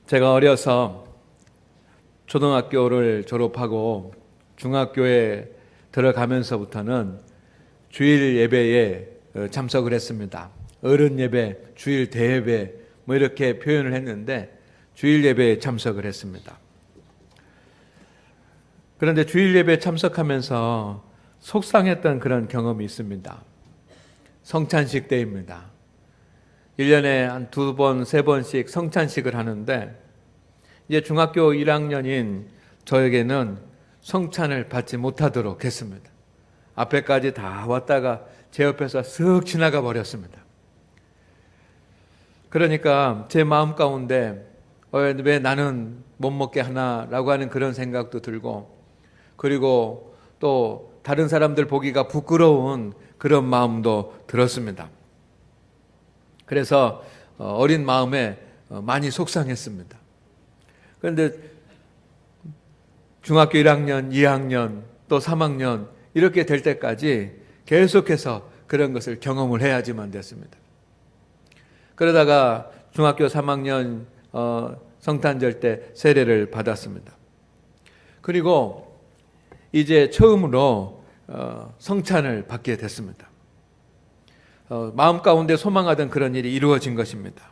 제가 어려서 초등학교를 졸업하고 중학교에 들어가면서부터는 주일 예배에 참석을 했습니다. 어른 예배, 주일 대예배 뭐 이렇게 표현을 했는데 주일 예배에 참석을 했습니다. 그런데 주일 예배에 참석하면서 속상했던 그런 경험이 있습니다. 성찬식 때입니다. 1년에 한 2번, 3번씩 성찬식을 하는데 이제 중학교 1학년인 저에게는 성찬을 받지 못하도록 했습니다. 앞에까지 다 왔다가 제 옆에서 쓱 지나가 버렸습니다. 그러니까 제 마음 가운데 왜 나는 못 먹게 하나라고 하는 그런 생각도 들고, 그리고 또 다른 사람들 보기가 부끄러운 그런 마음도 들었습니다. 그래서 어린 마음에 많이 속상했습니다. 그런데 중학교 1학년, 2학년, 또 3학년 이렇게 될 때까지 계속해서 그런 것을 경험을 해야지만 됐습니다. 그러다가 중학교 3학년 성탄절 때 세례를 받았습니다. 그리고 이제 처음으로 성찬을 받게 됐습니다. 마음 가운데 소망하던 그런 일이 이루어진 것입니다.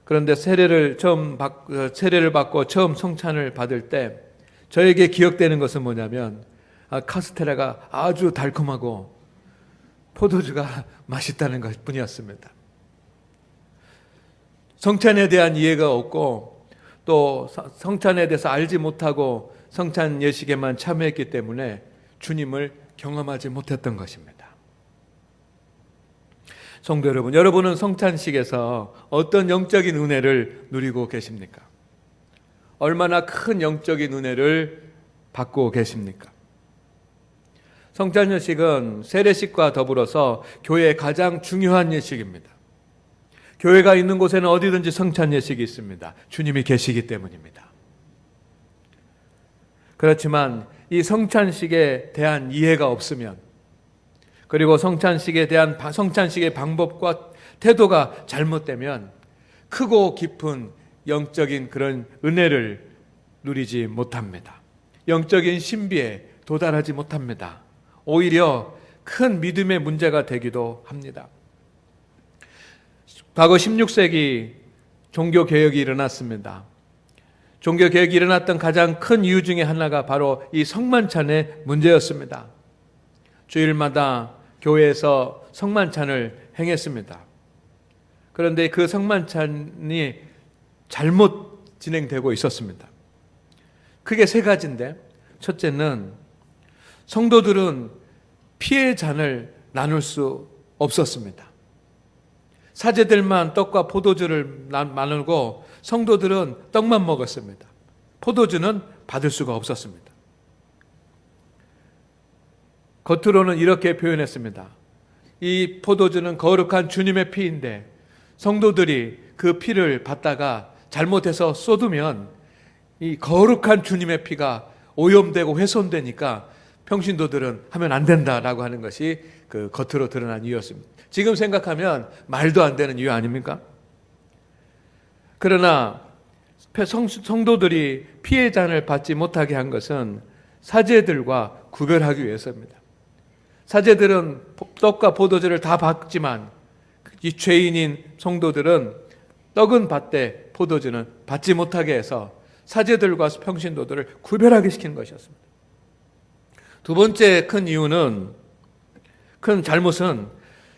그런데 세례를 받고 처음 성찬을 받을 때 저에게 기억되는 것은 뭐냐면 카스테라가 아주 달콤하고 포도주가 맛있다는 것 뿐이었습니다. 성찬에 대한 이해가 없고 또 성찬에 대해서 알지 못하고 성찬 예식에만 참여했기 때문에 주님을 경험하지 못했던 것입니다. 성도 여러분, 여러분은 성찬식에서 어떤 영적인 은혜를 누리고 계십니까? 얼마나 큰 영적인 은혜를 받고 계십니까? 성찬 예식은 세례식과 더불어서 교회의 가장 중요한 예식입니다. 교회가 있는 곳에는 어디든지 성찬 예식이 있습니다. 주님이 계시기 때문입니다. 그렇지만 이 성찬식에 대한 이해가 없으면, 그리고 성찬식의 방법과 태도가 잘못되면 크고 깊은 영적인 그런 은혜를 누리지 못합니다. 영적인 신비에 도달하지 못합니다. 오히려 큰 믿음의 문제가 되기도 합니다. 과거 16세기 종교개혁이 일어났습니다. 종교개혁이 일어났던 가장 큰 이유 중에 하나가 바로 이 성만찬의 문제였습니다. 주일마다 교회에서 성만찬을 행했습니다. 그런데 그 성만찬이 잘못 진행되고 있었습니다. 크게 3가지인데, 첫째는 성도들은 피의 잔을 나눌 수 없었습니다. 사제들만 떡과 포도주를 나누고 성도들은 떡만 먹었습니다. 포도주는 받을 수가 없었습니다. 겉으로는 이렇게 표현했습니다. 이 포도주는 거룩한 주님의 피인데 성도들이 그 피를 받다가 잘못해서 쏟으면 이 거룩한 주님의 피가 오염되고 훼손되니까 평신도들은 하면 안 된다라고 하는 것이 그 겉으로 드러난 이유였습니다. 지금 생각하면 말도 안 되는 이유 아닙니까? 그러나 성도들이 피의 잔을 받지 못하게 한 것은 사제들과 구별하기 위해서입니다. 사제들은 떡과 포도주를 다 받지만 이 죄인인 성도들은 떡은 받되 포도주는 받지 못하게 해서 사제들과 평신도들을 구별하게 시킨 것이었습니다. 두 번째 큰 이유는, 큰 잘못은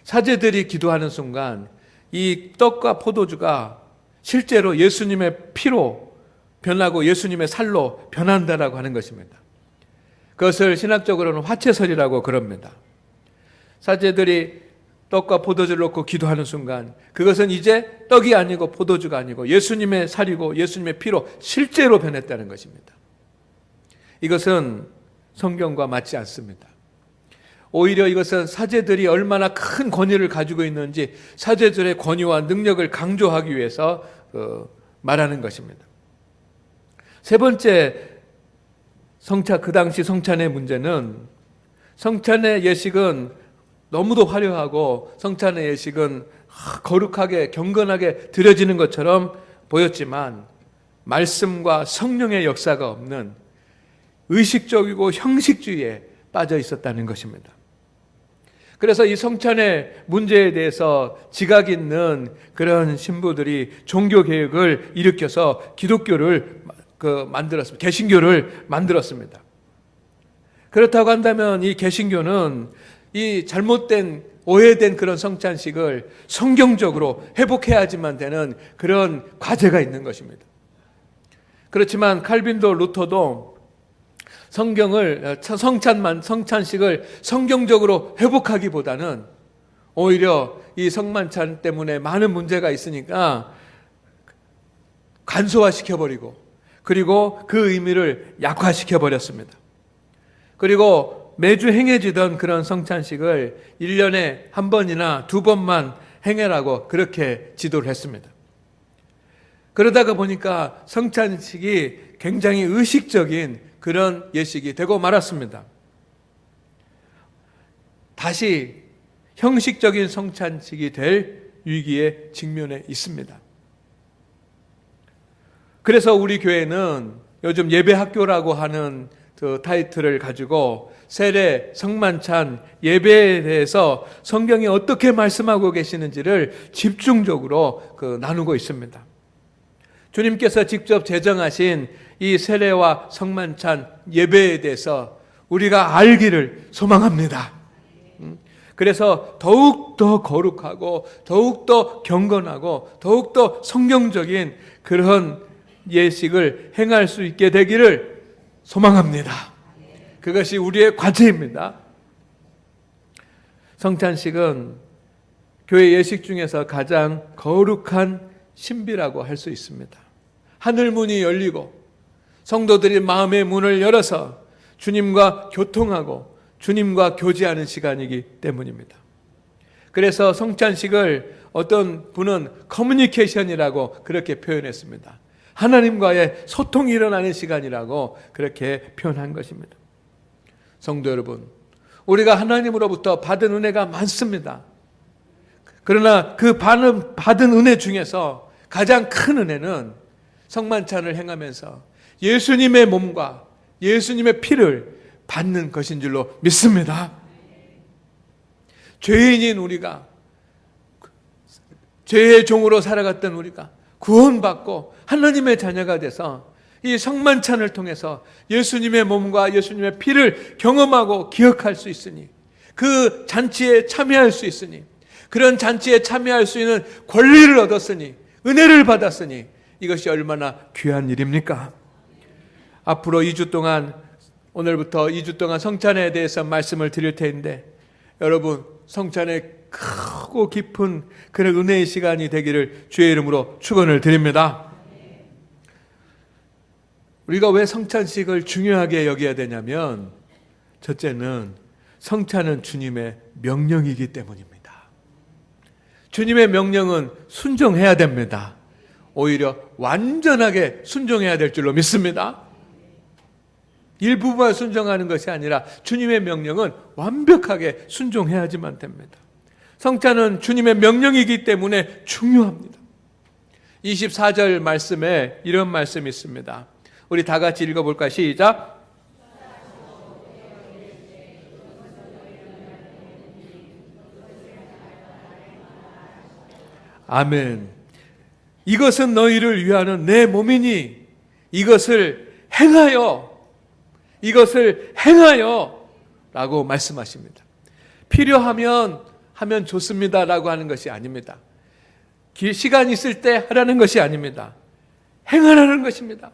사제들이 기도하는 순간 이 떡과 포도주가 실제로 예수님의 피로 변하고 예수님의 살로 변한다라고 하는 것입니다. 그것을 신학적으로는 화채설이라고 그럽니다. 사제들이 떡과 포도주를 놓고 기도하는 순간 그것은 이제 떡이 아니고 포도주가 아니고 예수님의 살이고 예수님의 피로 실제로 변했다는 것입니다. 이것은 성경과 맞지 않습니다. 오히려 이것은 사제들이 얼마나 큰 권위를 가지고 있는지 사제들의 권위와 능력을 강조하기 위해서 말하는 것입니다. 3번째 그 당시 성찬의 문제는, 성찬의 예식은 너무도 화려하고 성찬의 예식은 거룩하게 경건하게 드려지는 것처럼 보였지만 말씀과 성령의 역사가 없는 의식적이고 형식주의에 빠져 있었다는 것입니다. 그래서 이 성찬의 문제에 대해서 지각 있는 그런 신부들이 종교개혁을 일으켜서 기독교를 만들었습니다. 개신교를 만들었습니다. 그렇다고 한다면 이 개신교는 이 잘못된 오해된 그런 성찬식을 성경적으로 회복해야지만 되는 그런 과제가 있는 것입니다. 그렇지만 칼빈도 루터도 성찬식을 성경적으로 회복하기보다는 오히려 이 성만찬 때문에 많은 문제가 있으니까 간소화시켜버리고 그리고 그 의미를 약화시켜버렸습니다. 그리고 매주 행해지던 그런 성찬식을 1년에 한 번이나 두 번만 행해라고 그렇게 지도를 했습니다. 그러다가 보니까 성찬식이 굉장히 의식적인 그런 예식이 되고 말았습니다. 다시 형식적인 성찬식이 될 위기에 직면해 있습니다. 그래서 우리 교회는 요즘 예배학교라고 하는 그 타이틀을 가지고 세례, 성만찬, 예배에 대해서 성경이 어떻게 말씀하고 계시는지를 집중적으로 나누고 있습니다. 주님께서 직접 제정하신 이 세례와 성만찬 예배에 대해서 우리가 알기를 소망합니다. 그래서 더욱더 거룩하고 더욱더 경건하고 더욱더 성경적인 그런 예식을 행할 수 있게 되기를 소망합니다. 그것이 우리의 과제입니다. 성찬식은 교회 예식 중에서 가장 거룩한 신비라고 할 수 있습니다. 하늘 문이 열리고 성도들이 마음의 문을 열어서 주님과 교통하고 주님과 교제하는 시간이기 때문입니다. 그래서 성찬식을 어떤 분은 커뮤니케이션이라고 그렇게 표현했습니다. 하나님과의 소통이 일어나는 시간이라고 그렇게 표현한 것입니다. 성도 여러분, 우리가 하나님으로부터 받은 은혜가 많습니다. 그러나 그 받은 은혜 중에서 가장 큰 은혜는 성만찬을 행하면서 예수님의 몸과 예수님의 피를 받는 것인 줄로 믿습니다. 죄인인 우리가, 죄의 종으로 살아갔던 우리가 구원받고 하나님의 자녀가 돼서 이 성만찬을 통해서 예수님의 몸과 예수님의 피를 경험하고 기억할 수 있으니, 그 잔치에 참여할 수 있으니, 그런 잔치에 참여할 수 있는 권리를 얻었으니, 은혜를 받았으니 이것이 얼마나 귀한 일입니까? 앞으로 2주 동안, 오늘부터 2주 동안 성찬에 대해서 말씀을 드릴 텐데, 여러분 성찬의 크고 깊은 그런 은혜의 시간이 되기를 주의 이름으로 축원을 드립니다. 우리가 왜 성찬식을 중요하게 여겨야 되냐면, 첫째는 성찬은 주님의 명령이기 때문입니다. 주님의 명령은 순종해야 됩니다. 오히려 완전하게 순종해야 될 줄로 믿습니다. 일부만 순종하는 것이 아니라 주님의 명령은 완벽하게 순종해야지만 됩니다. 성찬은 주님의 명령이기 때문에 중요합니다. 24절 말씀에 이런 말씀이 있습니다. 우리 다 같이 읽어볼까요? 시작. 아멘. 이것은 너희를 위하는 내 몸이니 이것을 행하여 라고 말씀하십니다. 필요하면 하면 좋습니다 라고 하는 것이 아닙니다. 시간 있을 때 하라는 것이 아닙니다. 행하라는 것입니다.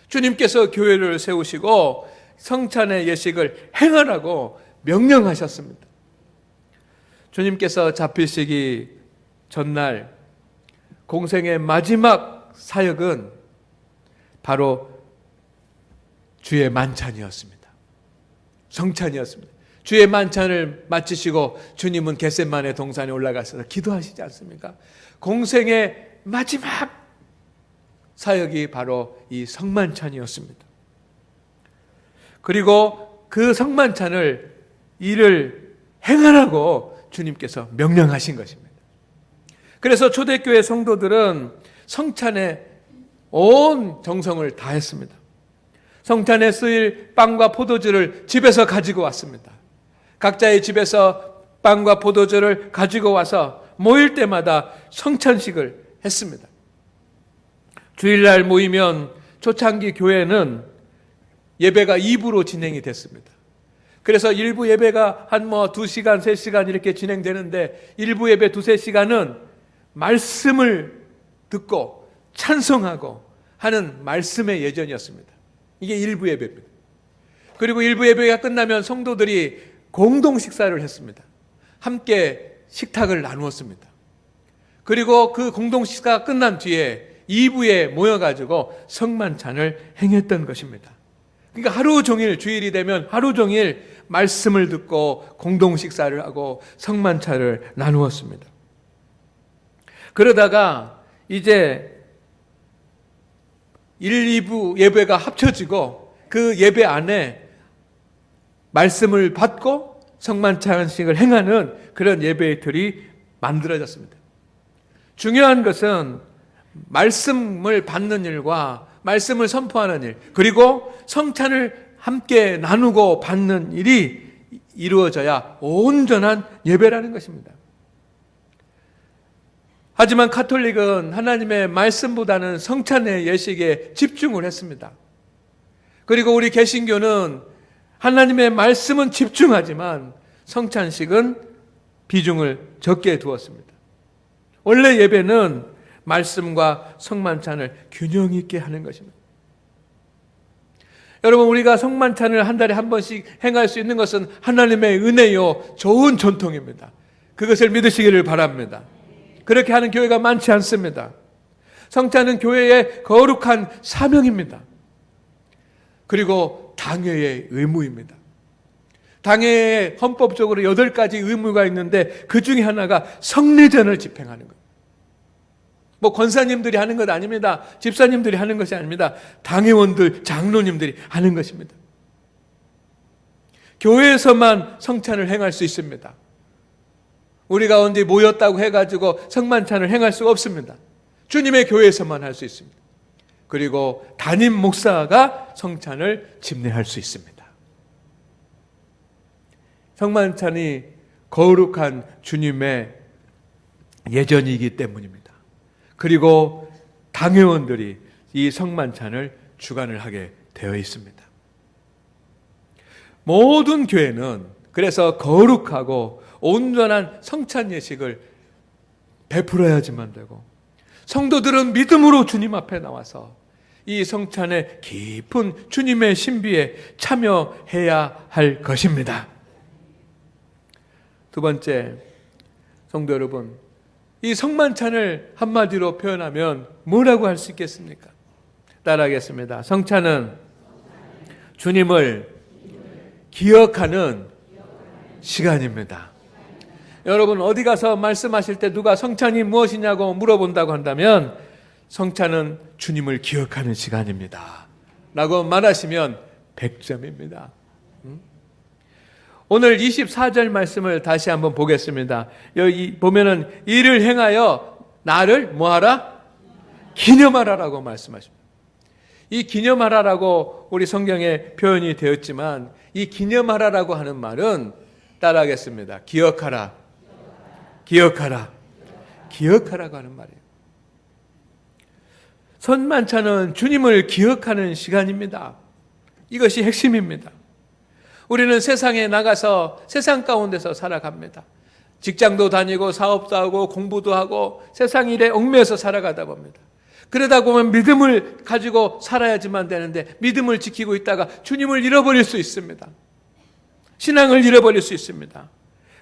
주님께서 교회를 세우시고 성찬의 예식을 행하라고 명령하셨습니다. 주님께서 잡히시기 전날 공생의 마지막 사역은 바로 주의 만찬이었습니다. 성찬이었습니다. 주의 만찬을 마치시고 주님은 겟세마네 동산에 올라가셔서 기도하시지 않습니까? 공생의 마지막 사역이 바로 이 성만찬이었습니다. 그리고 그 성만찬을 이를 행하라고 주님께서 명령하신 것입니다. 그래서 초대교회 성도들은 성찬에 온 정성을 다했습니다. 성찬에 쓰일 빵과 포도주를 집에서 가지고 왔습니다. 각자의 집에서 빵과 포도주를 가지고 와서 모일 때마다 성찬식을 했습니다. 주일날 모이면 초창기 교회는 예배가 2부로 진행이 됐습니다. 그래서 일부 예배가 한 2시간, 3시간 이렇게 진행되는데 일부 예배 2-3시간은 말씀을 듣고 찬송하고 하는 말씀의 예전이었습니다. 이게 일부 예배입니다. 그리고 일부 예배가 끝나면 성도들이 공동 식사를 했습니다. 함께 식탁을 나누었습니다. 그리고 그 공동 식사가 끝난 뒤에 2부에 모여가지고 성만찬을 행했던 것입니다. 그러니까 하루 종일, 주일이 되면 하루 종일 말씀을 듣고 공동 식사를 하고 성만찬을 나누었습니다. 그러다가 이제 1, 2부 예배가 합쳐지고 그 예배 안에 말씀을 받고 성만찬식을 행하는 그런 예배의 틀이 만들어졌습니다. 중요한 것은 말씀을 받는 일과 말씀을 선포하는 일, 그리고 성찬을 함께 나누고 받는 일이 이루어져야 온전한 예배라는 것입니다. 하지만 가톨릭은 하나님의 말씀보다는 성찬의 예식에 집중을 했습니다. 그리고 우리 개신교는 하나님의 말씀은 집중하지만 성찬식은 비중을 적게 두었습니다. 원래 예배는 말씀과 성만찬을 균형 있게 하는 것입니다. 여러분, 우리가 성만찬을 한 달에 한 번씩 행할 수 있는 것은 하나님의 은혜요, 좋은 전통입니다. 그것을 믿으시기를 바랍니다. 그렇게 하는 교회가 많지 않습니다. 성찬은 교회의 거룩한 사명입니다. 그리고 당회의 의무입니다. 당회에 헌법적으로 8가지 의무가 있는데 그 중에 하나가 성례전을 집행하는 것. 권사님들이 하는 것 아닙니다. 집사님들이 하는 것이 아닙니다. 당회원들, 장로님들이 하는 것입니다. 교회에서만 성찬을 행할 수 있습니다. 우리가 언제 모였다고 해가지고 성만찬을 행할 수가 없습니다. 주님의 교회에서만 할 수 있습니다. 그리고 담임 목사가 성찬을 집례할 수 있습니다. 성만찬이 거룩한 주님의 예전이기 때문입니다. 그리고 당회원들이 이 성만찬을 주관을 하게 되어 있습니다. 모든 교회는 그래서 거룩하고 온전한 성찬 예식을 베풀어야지만 되고, 성도들은 믿음으로 주님 앞에 나와서 이 성찬의 깊은 주님의 신비에 참여해야 할 것입니다. 두 번째, 성도 여러분, 이 성만찬을 한마디로 표현하면 뭐라고 할 수 있겠습니까? 따라하겠습니다. 성찬은 주님을 기억하는 시간입니다. 여러분, 어디 가서 말씀하실 때 누가 성찬이 무엇이냐고 물어본다고 한다면 성찬은 주님을 기억하는 시간입니다 라고 말하시면 100점입니다. 오늘 24절 말씀을 다시 한번 보겠습니다. 여기 보면은 이를 행하여 나를 뭐하라? 기념하라라고 말씀하십니다. 이 기념하라라고 우리 성경에 표현이 되었지만 이 기념하라라고 하는 말은 따라하겠습니다. 기억하라. 기억하라. 기억하라고 하는 말이에요. 성만찬은 주님을 기억하는 시간입니다. 이것이 핵심입니다. 우리는 세상에 나가서 세상 가운데서 살아갑니다. 직장도 다니고 사업도 하고 공부도 하고 세상 일에 얽매여서 살아가다 봅니다. 그러다 보면 믿음을 가지고 살아야지만 되는데 믿음을 지키고 있다가 주님을 잃어버릴 수 있습니다. 신앙을 잃어버릴 수 있습니다.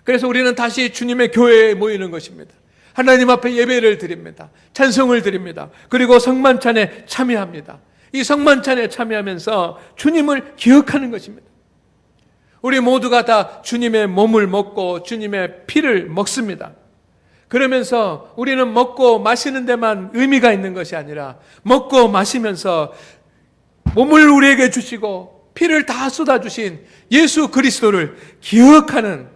그래서 우리는 다시 주님의 교회에 모이는 것입니다. 하나님 앞에 예배를 드립니다. 찬송을 드립니다. 그리고 성만찬에 참여합니다. 이 성만찬에 참여하면서 주님을 기억하는 것입니다. 우리 모두가 다 주님의 몸을 먹고 주님의 피를 먹습니다. 그러면서 우리는 먹고 마시는 데만 의미가 있는 것이 아니라 먹고 마시면서 몸을 우리에게 주시고 피를 다 쏟아주신 예수 그리스도를 기억하는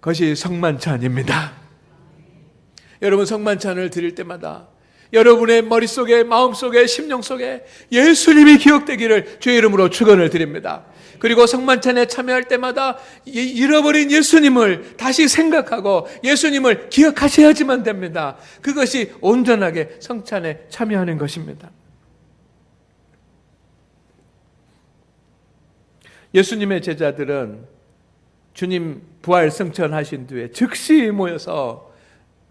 것이 성만찬입니다. 여러분, 성만찬을 드릴 때마다 여러분의 머릿속에, 마음속에, 심령 속에 예수님이 기억되기를 주의 이름으로 축원을 드립니다. 그리고 성만찬에 참여할 때마다 잃어버린 예수님을 다시 생각하고 예수님을 기억하셔야지만 됩니다. 그것이 온전하게 성찬에 참여하는 것입니다. 예수님의 제자들은 주님 부활 승천하신 뒤에 즉시 모여서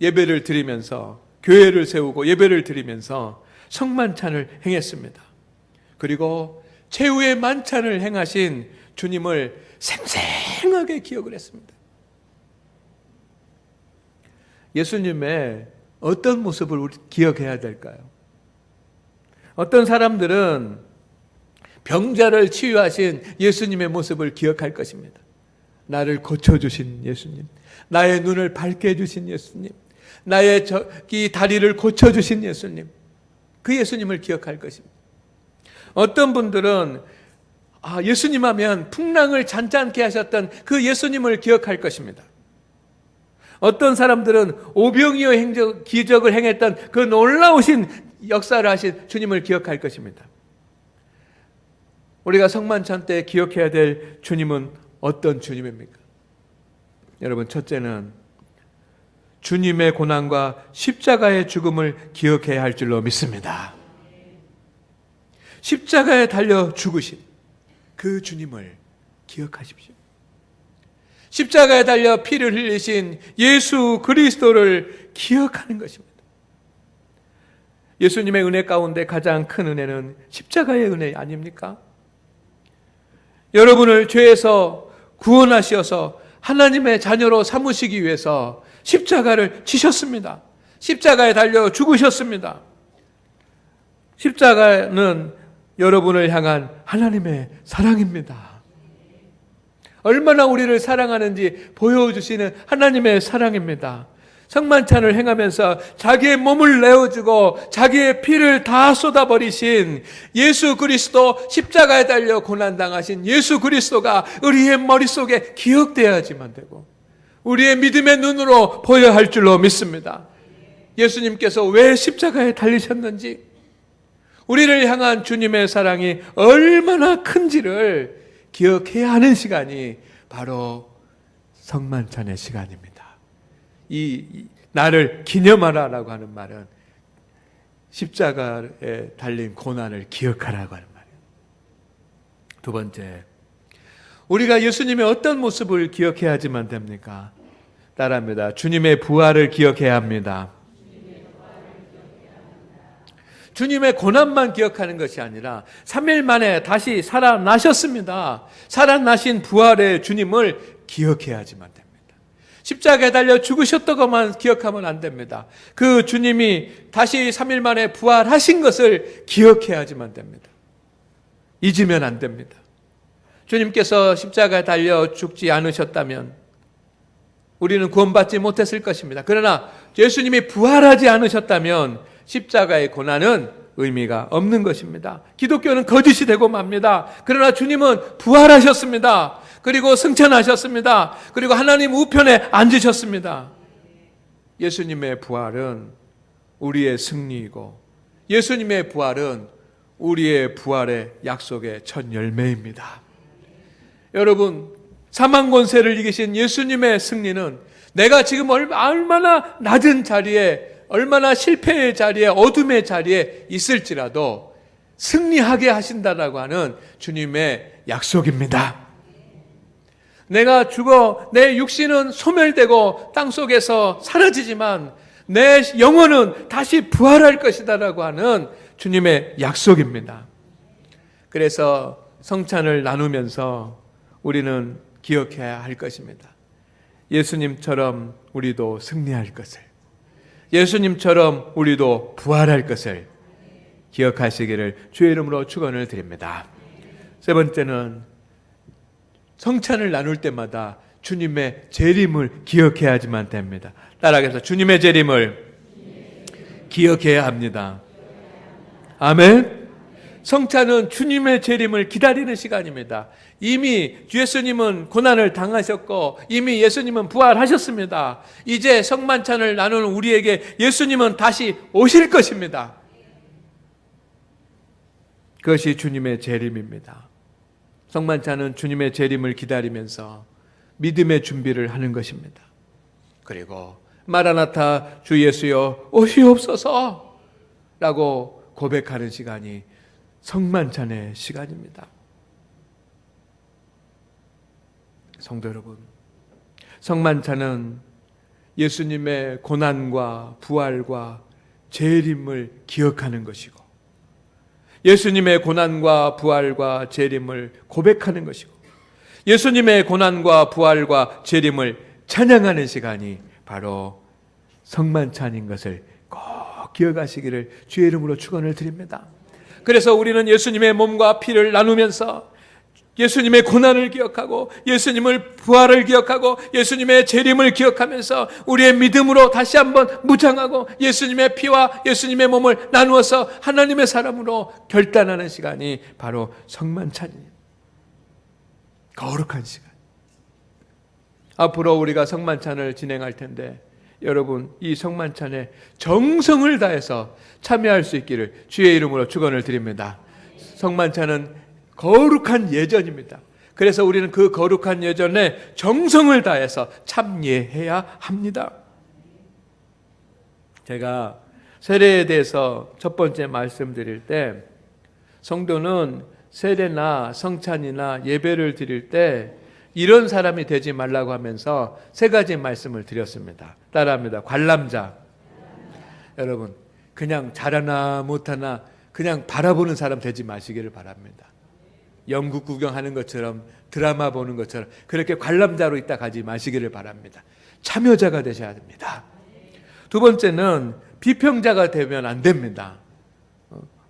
예배를 드리면서, 교회를 세우고 예배를 드리면서 성만찬을 행했습니다. 그리고 최후의 만찬을 행하신 주님을 생생하게 기억을 했습니다. 예수님의 어떤 모습을 우리 기억해야 될까요? 어떤 사람들은 병자를 치유하신 예수님의 모습을 기억할 것입니다. 나를 고쳐주신 예수님, 나의 눈을 밝게 해주신 예수님, 나의 이 다리를 고쳐주신 예수님, 그 예수님을 기억할 것입니다. 어떤 분들은 예수님 하면 풍랑을 잔잔케 하셨던 그 예수님을 기억할 것입니다. 어떤 사람들은 오병이어 기적을 행했던 그 놀라우신 역사를 하신 주님을 기억할 것입니다. 우리가 성만찬 때 기억해야 될 주님은 어떤 주님입니까? 여러분, 첫째는 주님의 고난과 십자가의 죽음을 기억해야 할 줄로 믿습니다. 십자가에 달려 죽으신 그 주님을 기억하십시오. 십자가에 달려 피를 흘리신 예수 그리스도를 기억하는 것입니다. 예수님의 은혜 가운데 가장 큰 은혜는 십자가의 은혜 아닙니까? 여러분을 죄에서 구원하셔서 하나님의 자녀로 삼으시기 위해서 십자가를 지셨습니다. 십자가에 달려 죽으셨습니다. 십자가는 여러분을 향한 하나님의 사랑입니다. 얼마나 우리를 사랑하는지 보여주시는 하나님의 사랑입니다. 성만찬을 행하면서 자기의 몸을 내어주고 자기의 피를 다 쏟아버리신 예수 그리스도, 십자가에 달려 고난당하신 예수 그리스도가 우리의 머릿속에 기억되어야지만 되고 우리의 믿음의 눈으로 보여야 할 줄로 믿습니다. 예수님께서 왜 십자가에 달리셨는지, 우리를 향한 주님의 사랑이 얼마나 큰지를 기억해야 하는 시간이 바로 성만찬의 시간입니다. 이 나를 기념하라라고 하는 말은 십자가에 달린 고난을 기억하라고 하는 말이에요. 두 번째, 우리가 예수님의 어떤 모습을 기억해야지만 됩니까? 따라합니다. 주님의 부활을 기억해야 합니다. 주님의 고난만 기억하는 것이 아니라 3일 만에 다시 살아나셨습니다. 살아나신 부활의 주님을 기억해야지만 됩니다. 십자가에 달려 죽으셨다고만 기억하면 안 됩니다. 그 주님이 다시 3일 만에 부활하신 것을 기억해야지만 됩니다. 잊으면 안 됩니다. 주님께서 십자가에 달려 죽지 않으셨다면 우리는 구원받지 못했을 것입니다. 그러나 예수님이 부활하지 않으셨다면 십자가의 고난은 의미가 없는 것입니다. 기독교는 거짓이 되고 맙니다. 그러나 주님은 부활하셨습니다. 그리고 승천하셨습니다. 그리고 하나님 우편에 앉으셨습니다. 예수님의 부활은 우리의 승리이고 예수님의 부활은 우리의 부활의 약속의 첫 열매입니다. 여러분, 사망 권세를 이기신 예수님의 승리는 내가 지금 얼마나 낮은 자리에, 얼마나 실패의 자리에, 어둠의 자리에 있을지라도 승리하게 하신다라고 하는 주님의 약속입니다. 내가 죽어 내 육신은 소멸되고 땅속에서 사라지지만 내 영혼은 다시 부활할 것이다라고 하는 주님의 약속입니다. 그래서 성찬을 나누면서 우리는 기억해야 할 것입니다. 예수님처럼 우리도 승리할 것을, 예수님처럼 우리도 부활할 것을 기억하시기를 주의 이름으로 축원을 드립니다. 세 번째는 성찬을 나눌 때마다 주님의 재림을 기억해야지만 됩니다. 따라해서 주님의 재림을 기억해야 합니다. 아멘. 성찬은 주님의 재림을 기다리는 시간입니다. 이미 예수님은 고난을 당하셨고 이미 예수님은 부활하셨습니다. 이제 성만찬을 나누는 우리에게 예수님은 다시 오실 것입니다. 그것이 주님의 재림입니다. 성만찬은 주님의 재림을 기다리면서 믿음의 준비를 하는 것입니다. 그리고 마라나타 주 예수여 오시옵소서 라고 고백하는 시간이 성만찬의 시간입니다. 성도 여러분, 성만찬은 예수님의 고난과 부활과 재림을 기억하는 것이고 예수님의 고난과 부활과 재림을 고백하는 것이고 예수님의 고난과 부활과 재림을 찬양하는 시간이 바로 성만찬인 것을 꼭 기억하시기를 주의 이름으로 축원을 드립니다. 그래서 우리는 예수님의 몸과 피를 나누면서 예수님의 고난을 기억하고 예수님을 부활을 기억하고 예수님의 재림을 기억하면서 우리의 믿음으로 다시 한번 무장하고 예수님의 피와 예수님의 몸을 나누어서 하나님의 사람으로 결단하는 시간이 바로 성만찬이에요. 거룩한 시간. 앞으로 우리가 성만찬을 진행할 텐데 여러분 이 성만찬에 정성을 다해서 참여할 수 있기를 주의 이름으로 축원을 드립니다. 성만찬은 거룩한 예전입니다. 그래서 우리는 그 거룩한 예전에 정성을 다해서 참여해야 합니다. 제가 세례에 대해서 첫 번째 말씀드릴 때 성도는 세례나 성찬이나 예배를 드릴 때 이런 사람이 되지 말라고 하면서 세 가지 말씀을 드렸습니다. 따라합니다. 관람자. 여러분 그냥 잘하나 못하나 그냥 바라보는 사람 되지 마시기를 바랍니다. 영국 구경하는 것처럼 드라마 보는 것처럼 그렇게 관람자로 있다 가지 마시기를 바랍니다. 참여자가 되셔야 됩니다. 두 번째는 비평자가 되면 안 됩니다.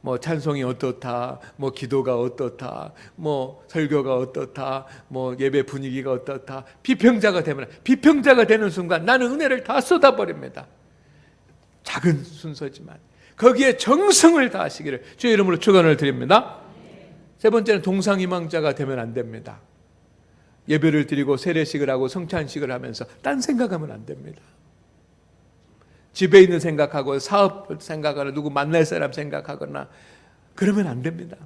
뭐 찬송이 어떻다, 뭐 기도가 어떻다, 뭐 설교가 어떻다, 뭐 예배 분위기가 어떻다. 비평자가 되는 순간 나는 은혜를 다 쏟아버립니다. 작은 순서지만 거기에 정성을 다하시기를 주의 이름으로 축원을 드립니다. 세 번째는 동상이망자가 되면 안 됩니다. 예배를 드리고 세례식을 하고 성찬식을 하면서 딴 생각하면 안 됩니다. 집에 있는 생각하고 사업 생각하거나 누구 만날 사람 생각하거나 그러면 안 됩니다.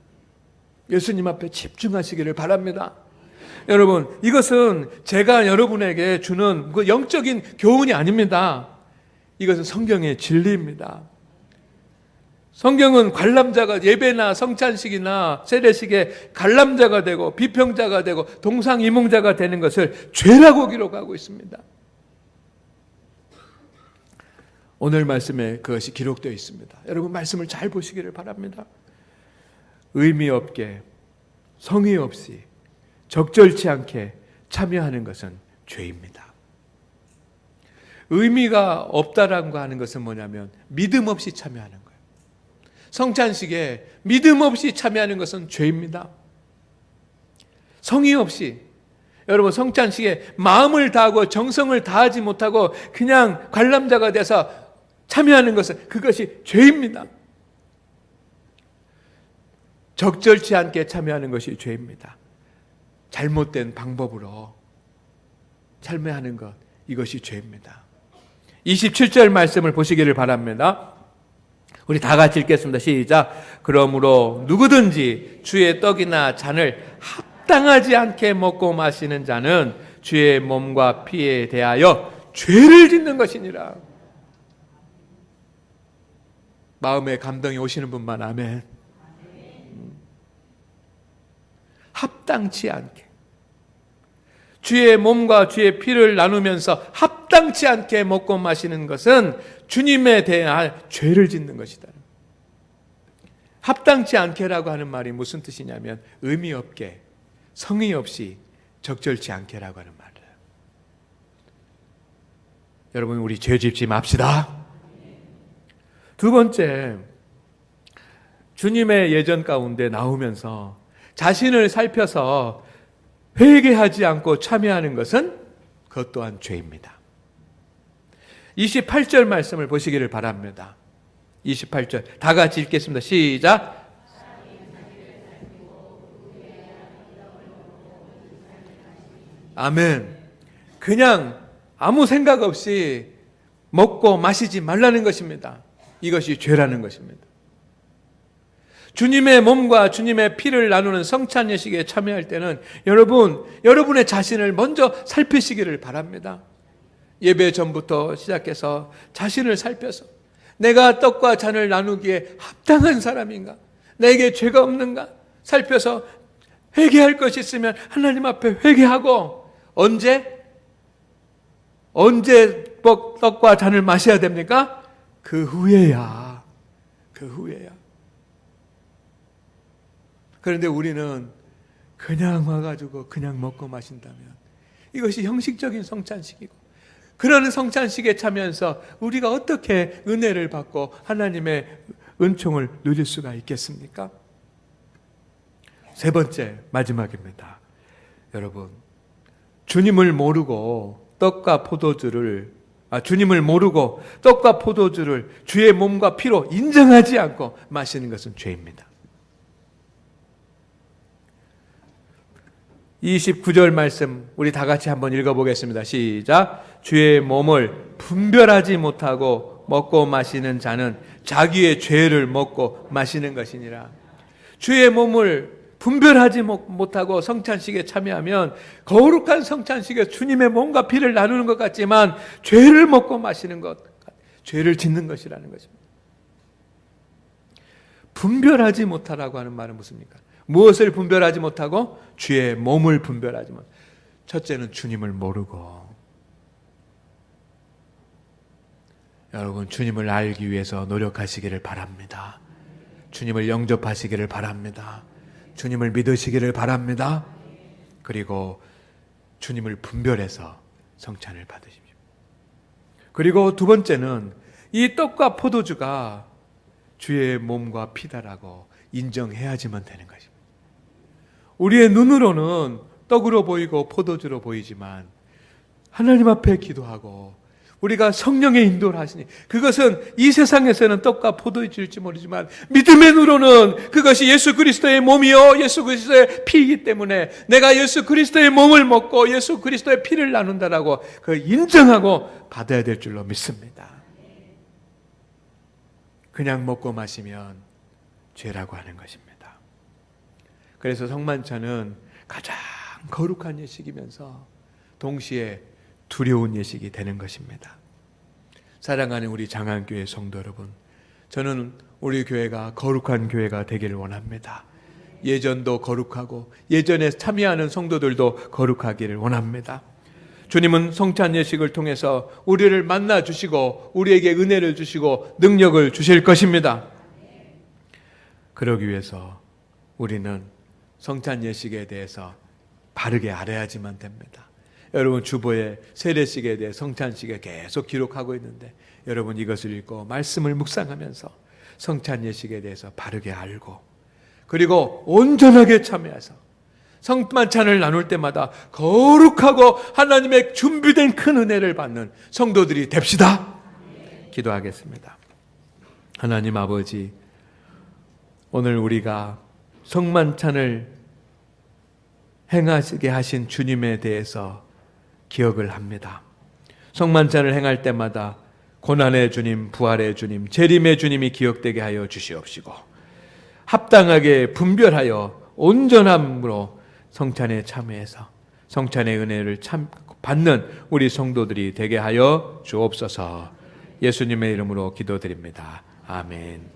예수님 앞에 집중하시기를 바랍니다. 여러분 이것은 제가 여러분에게 주는 그 영적인 교훈이 아닙니다. 이것은 성경의 진리입니다. 성경은 관람자가 예배나 성찬식이나 세례식에 관람자가 되고 비평자가 되고 동상이몽자가 되는 것을 죄라고 기록하고 있습니다. 오늘 말씀에 그것이 기록되어 있습니다. 여러분 말씀을 잘 보시기를 바랍니다. 의미 없게 성의 없이 적절치 않게 참여하는 것은 죄입니다. 의미가 없다라고 하는 것은 뭐냐면 믿음 없이 참여하는 거예요. 성찬식에 믿음 없이 참여하는 것은 죄입니다. 성의 없이 여러분 성찬식에 마음을 다하고 정성을 다하지 못하고 그냥 관람자가 돼서 참여하는 것은 그것이 죄입니다. 적절치 않게 참여하는 것이 죄입니다. 잘못된 방법으로 참여하는 것 이것이 죄입니다. 27절 말씀을 보시기를 바랍니다. 우리 다 같이 읽겠습니다. 시작. 그러므로 누구든지 주의 떡이나 잔을 합당하지 않게 먹고 마시는 자는 주의 몸과 피에 대하여 죄를 짓는 것이니라. 마음에 감동이 오시는 분만 아멘. 합당치 않게 주의 몸과 주의 피를 나누면서 합당치 않게 먹고 마시는 것은 주님에 대한 죄를 짓는 것이다. 합당치 않게라고 하는 말이 무슨 뜻이냐면 의미 없게 성의 없이 적절치 않게라고 하는 말이에요. 여러분 우리 죄 짓지 맙시다. 두 번째, 주님의 예전 가운데 나오면서 자신을 살펴서 회개하지 않고 참여하는 것은 그것 또한 죄입니다. 28절 말씀을 보시기를 바랍니다. 28절 다 같이 읽겠습니다. 시작. 아멘. 그냥 아무 생각 없이 먹고 마시지 말라는 것입니다. 이것이 죄라는 것입니다. 주님의 몸과 주님의 피를 나누는 성찬 예식에 참여할 때는 여러분의 자신을 먼저 살피시기를 바랍니다. 예배 전부터 시작해서 자신을 살펴서 내가 떡과 잔을 나누기에 합당한 사람인가? 내게 죄가 없는가? 살펴서 회개할 것이 있으면 하나님 앞에 회개하고 언제 떡과 잔을 마셔야 됩니까? 그 후에야. 그런데 우리는 그냥 와가지고 그냥 먹고 마신다면 이것이 형식적인 성찬식이고, 그러는 성찬식에 참여해서 우리가 어떻게 은혜를 받고 하나님의 은총을 누릴 수가 있겠습니까? 세 번째, 마지막입니다. 여러분, 주님을 모르고 떡과 포도주를 주의 몸과 피로 인정하지 않고 마시는 것은 죄입니다. 29절 말씀 우리 다 같이 한번 읽어보겠습니다. 시작. 주의 몸을 분별하지 못하고 먹고 마시는 자는 자기의 죄를 먹고 마시는 것이니라. 주의 몸을 분별하지 못하고 성찬식에 참여하면 거룩한 성찬식에 주님의 몸과 피를 나누는 것 같지만 죄를 먹고 마시는 것, 죄를 짓는 것이라는 것입니다. 분별하지 못하라고 하는 말은 무엇입니까? 무엇을 분별하지 못하고? 주의 몸을 분별하지 못. 첫째는 주님을 모르고. 여러분, 주님을 알기 위해서 노력하시기를 바랍니다. 주님을 영접하시기를 바랍니다. 주님을 믿으시기를 바랍니다. 그리고 주님을 분별해서 성찬을 받으십시오. 그리고 두 번째는 이 떡과 포도주가 주의 몸과 피다라고 인정해야지만 되는 것입니다. 우리의 눈으로는 떡으로 보이고 포도주로 보이지만 하나님 앞에 기도하고 우리가 성령의 인도를 하시니 그것은 이 세상에서는 떡과 포도주일지 모르지만 믿음의 눈으로는 그것이 예수 그리스도의 몸이요 예수 그리스도의 피이기 때문에 내가 예수 그리스도의 몸을 먹고 예수 그리스도의 피를 나눈다라고 그 인정하고 받아야 될 줄로 믿습니다. 그냥 먹고 마시면 죄라고 하는 것입니다. 그래서 성만찬은 가장 거룩한 예식이면서 동시에 두려운 예식이 되는 것입니다. 사랑하는 우리 장안교회 성도 여러분, 저는 우리 교회가 거룩한 교회가 되기를 원합니다. 예전도 거룩하고 예전에 참여하는 성도들도 거룩하기를 원합니다. 주님은 성찬 예식을 통해서 우리를 만나 주시고 우리에게 은혜를 주시고 능력을 주실 것입니다. 그러기 위해서 우리는 성찬 예식에 대해서 바르게 알아야지만 됩니다. 여러분, 주보에 세례식에 대해 성찬식에 계속 기록하고 있는데 여러분 이것을 읽고 말씀을 묵상하면서 성찬 예식에 대해서 바르게 알고 그리고 온전하게 참여해서 성만찬을 나눌 때마다 거룩하고 하나님의 준비된 큰 은혜를 받는 성도들이 됩시다. 기도하겠습니다. 하나님 아버지, 오늘 우리가 성만찬을 행하시게 하신 주님에 대해서 기억을 합니다. 성만찬을 행할 때마다 고난의 주님, 부활의 주님, 재림의 주님이 기억되게 하여 주시옵시고 합당하게 분별하여 온전함으로 성찬에 참여해서 성찬의 은혜를 받는 우리 성도들이 되게 하여 주옵소서. 예수님의 이름으로 기도드립니다. 아멘.